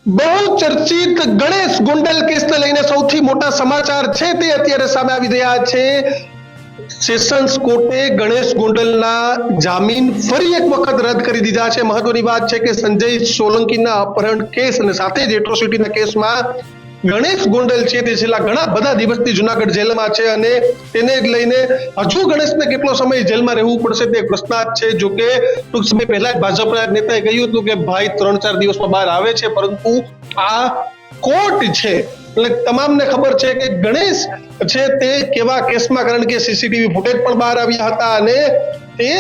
બહુ ચર્ચિત ગણેશ ગોંડલ કેસને લઈને સૌથી મોટા સમાચાર છે તે અત્યારે સામે આવી રહ્યા છે. સેશન્સ કોર્ટે ગણેશ ગોંડલના જામીન ફરી એક વખત રદ કરી દીધા છે. મહત્વની વાત છે કે સંજય સોલંકીના અપહરણ કેસ અને સાથે જ એટ્રોસિટીના કેસમાં ગણેશ ગોંડલ છે તે છેલ્લા ઘણા બધા દિવસથી જુનાગઢ જેલમાં છે અને તેને લઈને હજુ ગણેશને કેટલો સમય જેલમાં રહેવું પડશે તે પ્રશ્નાર્થ છે. જો કે ટૂંક સમય પહેલા જ ભાજપના નેતાએ કહ્યું હતું કે ભાઈ 3-4 દિવસમાં બહાર આવે છે, પરંતુ આ કોર્ટ છે એટલે તમામને ખબર છે કે ગણેશ છે તે કેવા કેસમાં, કારણ કે સીસીટીવી ફૂટેજ પણ બહાર આવ્યા હતા અને તે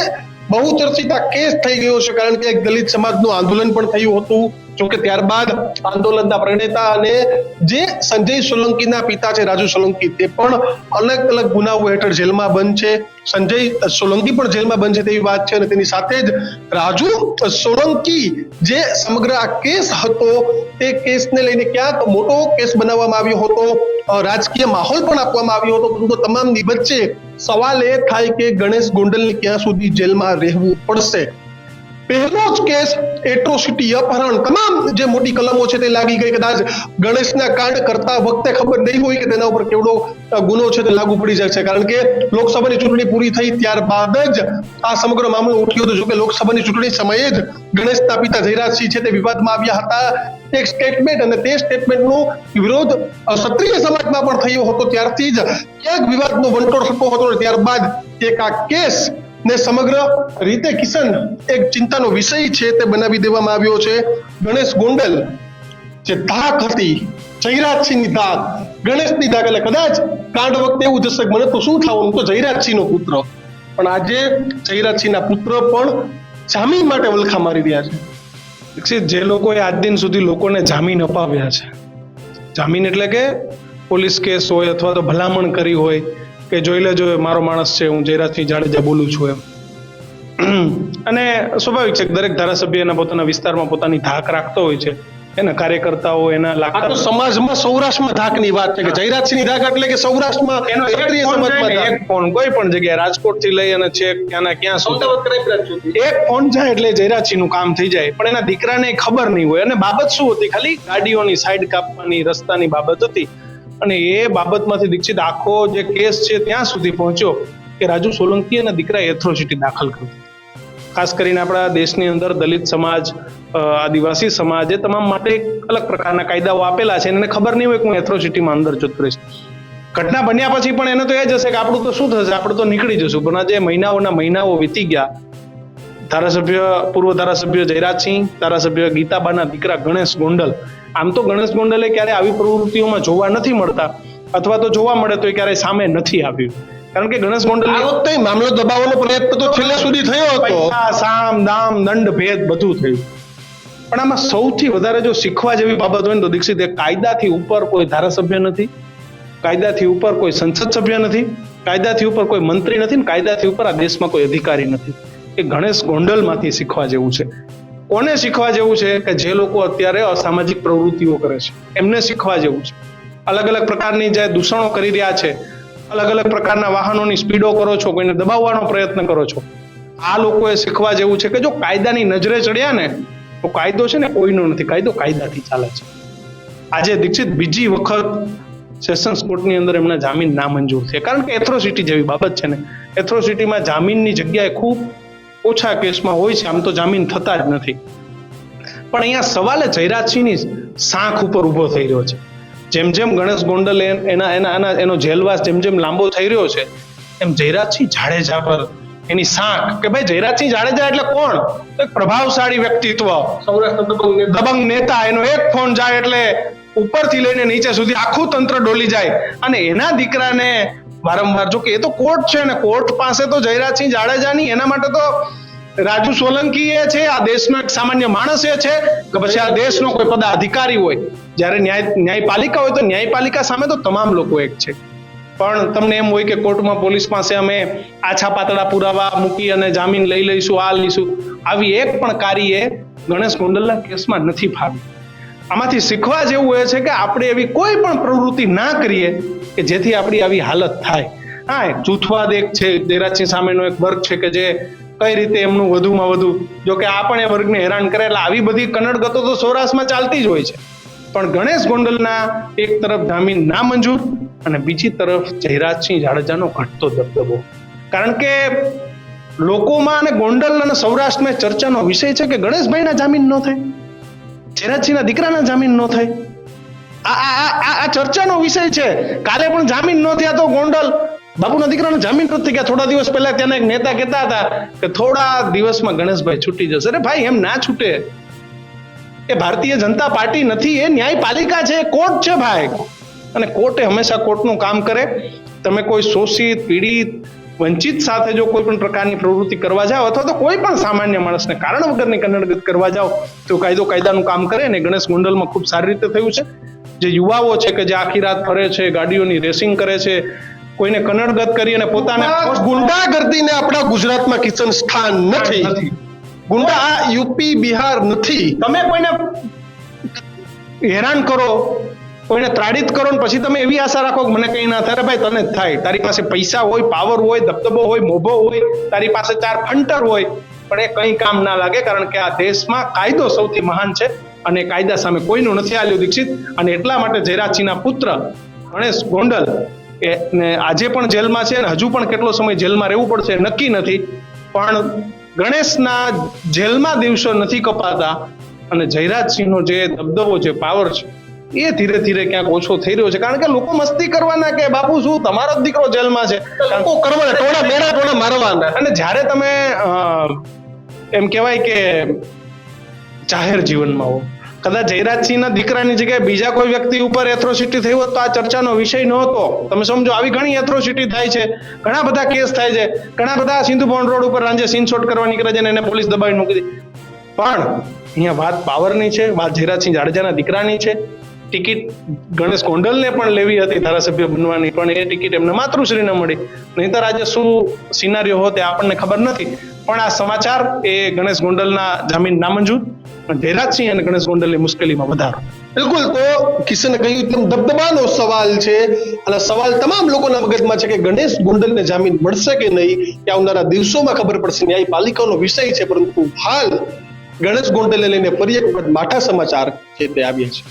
બહુ ચર્ચિત કેસ થઈ ગયો છે, કારણ કે એક દલિત સમાજનું આંદોલન પણ થયું હતું. જોકે ત્યારબાદ આંદોલનના પ્રણેતા અને જે સંજય સોલંકીના પિતા છે રાજુ સોલંકી, તે પણ અલગ અલગ ગુનાઓ હેઠળ જેલમાં બંધ છે. સંજય સોલંકી પણ જેલમાં બંધ છે તેવી વાત છે અને તેની સાથે જ રાજુ સોલંકી જે સમગ્ર આ કેસ હતો તે કેસને લઈને ક્યાંક મોટો કેસ બનાવવામાં આવ્યો હતો, રાજકીય માહોલ પણ આપવામાં આવ્યો હતો, પરંતુ તમામની વચ્ચે સવાલ એ થાય કે ગણેશ ગોંડલને ક્યાં સુધી જેલમાં રહેવું પડશે. પહેલો જ કેસ એટ્રોસિટી, અપહરણ, તમામ જે મોટી કલમો છે તે લાગી ગઈ. કદાચ ગણેશના કાંડ કરતા વખતે ખબર નહીં હોય કે તેના ઉપર કેવડો ગુનો છે તે લાગુ પડી જાય છે, કારણ કે લોકસભાની ચૂંટણી પૂરી થઈ ત્યારબાદ જ આ સમગ્ર મામલો ઉઠ્યો હતો. જોકે લોકસભાની ચૂંટણી સમયે જ ગણેશના પિતા જયરાજસિંહ છે તે વિવાદમાં આવ્યા હતા. એક સ્ટેટમેન્ટ અને તે સ્ટેટમેન્ટનો વિરોધ ક્ષત્રિય સમાજમાં પણ થયો હતો. ત્યારથી જ ક્યાંક વિવાદનો વંટોળ થતો હતો. ત્યારબાદ એક આ કેસ ને સમગ્ર રીતે કિશન એક ચિંતાનો વિષય છે તે બનાવી દેવામાં આવ્યો છે. ગણેશ ગોંડલ જે ધાક હતી, જયરાજસિંહની ધાક, ગણેશની ધાક, એટલે કદાચ કાંડ વખતે એવું જશે કે મને તો શું થવાનું, તો જયરાજસિંહનો પુત્ર, પણ આજે જયરાજસિંહના પુત્ર પણ જામીન માટે વલખા મારી રહ્યા છે. જે લોકોએ આજ દિન સુધી લોકોને જામીન અપાવ્યા છે, જામીન એટલે કે પોલીસ કેસ હોય અથવા તો ભલામણ કરી હોય કે જોઈ લેજો મારો માણસ છે, હું જયરાજસિંહ જાડેજા બોલું છું એમ. અને સ્વાભાવિક છે કે દરેક ધારાસભ્ય એના પોતાના વિસ્તારમાં પોતાની ધાક રાખતો હોય છે, એના કાર્યકર્તાઓ એના લાગતા. સમાજમાં સૌરાષ્ટ્રમાં ધાકની વાત છે કે જયરાજસિંહની ધાક એટલે કે સૌરાષ્ટ્રમાં એનો એક ફોન કોઈ પણ જગ્યાએ રાજકોટ થી લઈ અને છેક ત્યાંના ક્યાં સુધી એક ફોન જાય એટલે જયરાજસિંહ નું કામ થઈ જાય. પણ એના દીકરાને ખબર નહીં હોય. અને બાબત શું હતી? ખાલી ગાડીઓની સાઈડ કાપવાની, રસ્તાની બાબત હતી. અને એ બાબતમાંથી દીક્ષિત આખો જે કેસ છે ત્યાં સુધી પહોંચ્યો કે રાજુ સોલંકી અને દીકરાએ એટ્રોસિટી દાખલ કરી. ખાસ કરીને આપણા દેશની અંદર દલિત સમાજ, આદિવાસી સમાજ, એ તમામ માટે અલગ પ્રકારના કાયદાઓ આપેલા છે. એને ખબર નહીં હોય કે હું એટ્રોસિટીમાં અંદર જતો રહીશ. ઘટના બન્યા પછી પણ એને તો એ જ હશે કે આપણું તો શું થશે, આપણે તો નીકળી જશું. પણ આજે મહિનાઓ વીતી ગયા. પૂર્વ ધારાસભ્ય જયરાજસિંહ, ધારાસભ્ય ગીતાબાના દીકરા ગણેશ ગોંડલ, આમ તો ગણેશ ગોંડલે ક્યારે આવી પ્રવૃત્તિઓમાં જોવા નથી મળતા, અથવા તો જોવા મળે તો ક્યારે સામે નથી આવ્યું. કારણ કે ગણેશ ગોંડલ મામલો દબાવવાનો પ્રયત્ન તો છેલ્લે સુધી થયો હતો, સામ દામ દંડ ભેદ બધું થયું. પણ આમાં સૌથી વધારે જો શીખવા જેવી બાબત હોય ને તો દીક્ષિત, કાયદાથી ઉપર કોઈ ધારાસભ્ય નથી, કાયદાથી ઉપર કોઈ સંસદ સભ્ય નથી, કાયદાથી ઉપર કોઈ મંત્રી નથી, કાયદાથી ઉપર આ દેશમાં કોઈ અધિકારી નથી. એ ગણેશ ગોંડલમાંથી શીખવા જેવું છે. કોને શીખવા જેવું છે? કે જે લોકો અત્યારે અસામાજિક પ્રવૃત્તિઓ કરે છે એમને શીખવા જેવું છે. અલગ અલગ પ્રકારની જે દૂષણો કરી રહ્યા છે, અલગ અલગ પ્રકારના વાહનોની સ્પીડો કરો છો, કોઈને દબાવવાનો પ્રયત્ન કરો છો, આ લોકોએ શીખવા જેવું છે કે જો કાયદાની નજરે ચડ્યા ને તો કાયદો છે ને કોઈનો નથી, કાયદો કાયદાથી ચાલે છે. આજે દીક્ષિત બીજી વખત સેશન્સ કોર્ટની અંદર એમના જામીન નામંજૂર છે, કારણ કે એટ્રોસિટી જેવી બાબત છે ને, એટ્રોસિટીમાં જામીનની જગ્યાએ ખૂબ ઓછા કેસમાં હોય છે, આમ તો જામીન થતા જ નથી. પણ અહીંયા સવાલ જયરાજસિંહની સાંખ ઉપર ઉભો થઈ રહ્યો છે. જેમ જેમ ગણેશ ગોંડલ એનો જેલવાસ જેમ જેમ લાંબો થઈ રહ્યો છે, એમ જયરાજસિંહ જાડેજા પર એની સાંખ કે ભાઈ જયરાજસિંહ જાડેજા એટલે કોણ? એક પ્રભાવશાળી વ્યક્તિત્વ, દબંગ નેતા. એનો એક ફોન જાય એટલે ઉપરથી લઈને નીચે સુધી આખું તંત્ર ડોલી જાય. અને એના દીકરાને વારંવાર, જો કે એ તો કોર્ટ છે ને, કોર્ટ પાસે તો જયરાજસિંહ જાડેજાની, એના માટે તો રાજુ સોલંકી એ છે, આ દેશનો એક સામાન્ય માણસ એ છે કે પછી આ દેશનો કોઈ પદાધિકારી હોય. જ્યારે ન્યાયપાલિકા હોય તો ન્યાયપાલિકા સામે તો તમામ લોકો એક છે. પણ તમને એમ હોય કે કોર્ટમાં પોલીસ પાસે અમે આછા પાતળા પુરાવા મૂકી અને જામીન લઈ લઈશું, આ લઈશું, આવી એક પણ કાર્ય ગણેશ ગોંડલના કેસમાં નથી ફાવી. આમાંથી શીખવા જેવું એ છે કે આપણે એવી કોઈ પણ પ્રવૃત્તિ ના કરીએ કે જેથી આપણી આવી હાલત થાય. હા, જૂથવાદ એક છે, જયરાજસિંહ સામેનો એક વર્ગ છે કે જે કઈ રીતે એમનું વધુમાં વધુ, જો કે આ પણ એ વર્ગને હેરાન કરે, એટલે આવી બધી કનડગતો તો સૌરાષ્ટ્રમાં ચાલતી જ હોય છે. પણ ગણેશ ગોંડલના એક તરફ જામીન ના મંજૂર અને બીજી તરફ જયરાજસિંહ જાડેજાનો ઘટતો દબદબો. કારણ કે લોકોમાં અને ગોંડલ અને સૌરાષ્ટ્રમાં ચર્ચાનો વિષય છે કે ગણેશભાઈના જામીન ન થાય, જયરાજસિંહના દીકરાના જામીન ન થાય. આ ચર્ચાનો વિષય છે. કાલે પણ જામીન ન થયા તો ગોંડલ બાપુના દીકરાના જામીન નથી ગયા. થોડા દિવસ પહેલા ત્યાંના એક નેતા કહેતા હતા કે થોડા દિવસમાં ગણેશભાઈ છૂટી જશે. અરે ભાઈ, એમ ના છૂટે. એ ભારતીય જનતા પાર્ટી નથી, એ ન્યાયપાલિકા છે, કોર્ટ છે ભાઈ. અને કોર્ટે હંમેશા કોર્ટનું કામ કરે. તમે કોઈ શોષિત, પીડિત, વંચિત સાથે જો કોઈ પણ પ્રકારની પ્રવૃત્તિ કરવા જાઓ અથવા તો કોઈ પણ સામાન્ય માણસને કારણ વગરની કનડગત કરવા જાઓ તો કાયદો કાયદાનું કામ કરે. ને ગણેશ ગોંડલમાં ખૂબ સારી રીતે થયું છે. જે યુવાઓ છે કે જે આખી રાત ફરે છે, ગાડીઓની રેસિંગ કરે છે, કોઈને કનડગત કરી અને પોતાને ગુંડાગર્દીને આપણા ગુજરાતમાં કિશન સ્થાન નથી. ગુંડા આ યુપી બિહાર નથી. તમે કોઈને હેરાન કરો, કોઈને ત્રાડિત કરો ને પછી તમે એવી આશા રાખો કે મને કઈ ના થાય. ભાઈ, તને જ થાય. તારી પાસે પૈસા હોય, પાવર હોય, દબદબો હોય, મોભો હોય, તારી પાસે 4 ફંટર હોય, પણ એ કઈ કામ ના લાગે. કારણ કે આ દેશમાં કાયદો સૌથી મહાન છે અને કાયદા સામે કોઈનું નથી હાલ્યું દીક્ષિત. અને એટલા માટે જયરાજસિંહના પુત્ર ગણેશ ગોંડલ ને આજે પણ જેલમાં છે અને હજુ પણ કેટલો સમય જેલમાં રહેવું પડશે નક્કી નથી. પણ ગણેશના જેલમાં દિવસો નથી કપાતા અને જયરાજસિંહનો જે દબદબો છે, પાવર છે, એ ધીરે ધીરે ક્યાંક ઓછો થઈ રહ્યો છે. કારણ કે લોકો મસ્તી કરવાના કે બાપુ શું તમારો જ દીકરો જેલમાં છે, લોકો કરવાના, ટોળા મેરા ટોળા મારવાના. અને જ્યારે તમે એમ કહેવાય કે જાહેર જીવનમાં હો, કદાચ જયરાજસિંહના દીકરાની જગ્યાએ બીજા કોઈ વ્યક્તિ ઉપર એથ્રોસિટી થઈ હોત તો આ ચર્ચાનો વિષય નહોતો. તમે સમજો, આવી ઘણી એથ્રોસિટી થાય છે, ઘણા બધા કેસ થાય છે, ઘણા બધા સિંધુ ભવન રોડ ઉપર રાંજે સીનશોટ કરવા નીકળે છે અને એને પોલીસ દબાવી મૂકી દે. પણ અહીંયા વાત પાવરની છે, વાત જયરાજસિંહ જાડેજાના દીકરાની છે. ટિકિટ ગણેશ ગોંડલને પણ લેવી હતી ધારાસભ્ય બનવાની, પણ એ ટિકિટ એમને માતૃશ્રીને મળી. નહીંતર આજે શું સિનારીઓ હોત એ આપણને ખબર નથી. પણ આ સમાચાર એ ગણેશ ગોંડલના જામીન નામંજૂર, જયરાજસિંહ અને ગણેશ ગોંડલની મુશ્કેલીમાં વધારો. બિલકુલ. તો કિશને કહ્યું તેમ દબદબાનો સવાલ છે અને સવાલ તમામ લોકોના મગજમાં છે કે ગણેશ ગોંડલને જામીન મળશે કે નહીં, એ આવનારા દિવસોમાં ખબર પડશે. ન્યાયપાલિકાનો વિષય છે. પરંતુ હાલ ગણેશ ગોંડલને લઈને ફરી એક વખત માઠા સમાચાર છે તે આવ્યા છે.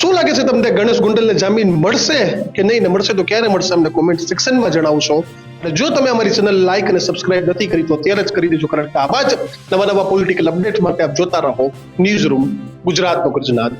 શું લાગે છે તમને, ગણેશ ગોંડલને જામીન મળશે કે નહીં, ને મળશે તો ક્યારે મળશે? અમને કોમેન્ટ સેક્શનમાં જણાવશો. અને જો તમે અમારી ચેનલ લાઈક અને સબસ્ક્રાઇબ નથી કરી તો અત્યારે જ કરી દેજો. કારણ કે આવા જ નવા પોલિટિકલ અપડેટ માટે આપ જોતા રહો ન્યૂઝ રૂમ, ગુજરાતનો ગર્જનાદ.